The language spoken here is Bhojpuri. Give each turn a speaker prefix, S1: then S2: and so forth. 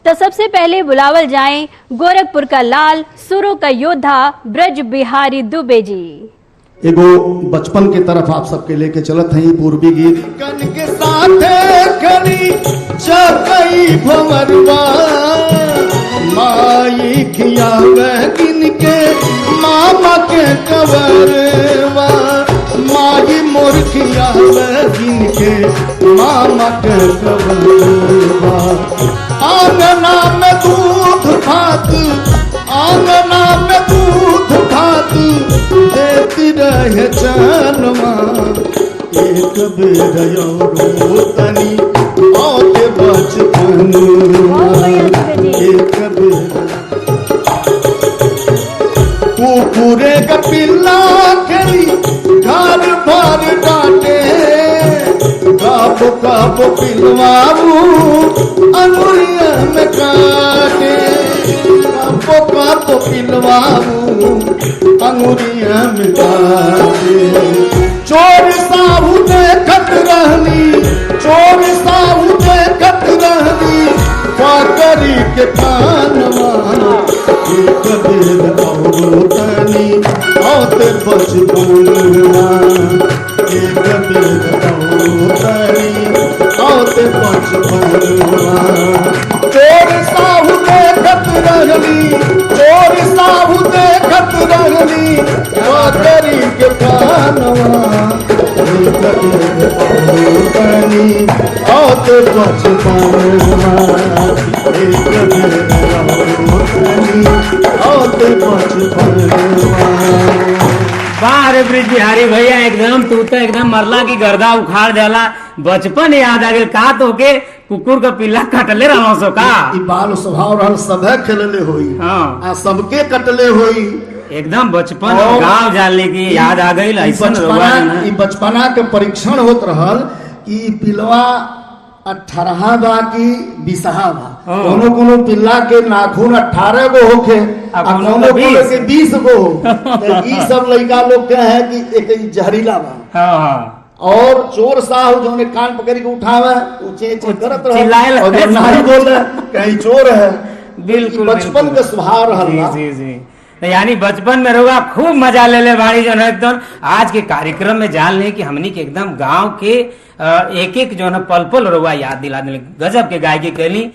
S1: तो सबसे पहले बुलावल जाए गोरखपुर का लाल, सुरों का योद्धा ब्रज बिहारी दुबे जी।
S2: एगो बचपन के तरफ आप सबके लेके चलत हैं पूर्वी गीत।
S3: कन के साथे खड़ी चकई भंवरवा, माई खियावे किन के मामा के कवरवा, माई मोर खियावे किन के मामा के कवरवा। आंगना में दूध भात, आंगना में दूध भात देती रहे चनमा, एक बेर रो तनी औते बचपन, एक बेर कुकुरे का पिल्ला खेली घर भर डांटे, काबो काबो पिलवाऊ अनुरिया में काटे, काबो काबो पिलवाऊ अंगुरिया में काटे। चोर साहू देखत रहनी, चोर साहू देखत रहनी, काकरी के कानवा, एक बेर औरो तनी औते बचपनवा, एक बेर औरो तनी औते बचपनवा। चोर साहू देखत रहनी, चोर साहू देखत रहनी, काकरी के कानवा, एक बेर औरो तनी औते बचपनवा, एक बेर औरो तनी औते बचपनवा।
S4: वाह रे ब्रिज बिहारी भैया, एकदम तू तो एकदम मरला की गर्दा उखाड़ जाला। बचपन याद आ गया का तो के कुकुर का पिल्ला कटले रहो सो का।
S2: ई बाल स्वभाव रहल सभे खेलले होई,
S4: हाँ।
S2: आ सबके कटले होई।
S4: एकदम बचपन गाँव जाने की याद आ गई।
S2: ई बचपना के परीक्षण होत रहल कि पिलवा 18 बा की 20 बा। कोनो कोनो पिल्ला के नाखून 18 गो होखे, आ कोनो कोनो के 20 गो। तो ई सब लड़का लोग के है कि एक जहरीला बा।
S4: हाँ।
S2: और चोर साहब जो कान पकड़ के उठावे ऊंचे करत
S4: चिल्लाए
S2: रहे और जो नहीं बोले कहीं चोर है।
S4: बिल्कुल
S2: बचपन के स्वभाव रहल
S4: जी,
S2: बा।
S4: जी, जी। यानी बचपन में रोगा खूब मजा ले ले बाड़ी जो है एकदम। आज के कार्यक्रम में जान ले कि हमनी के एकदम गांव के एक एक जो है पल पल रोगा याद दिला दिले। गजब के गायकी कैली।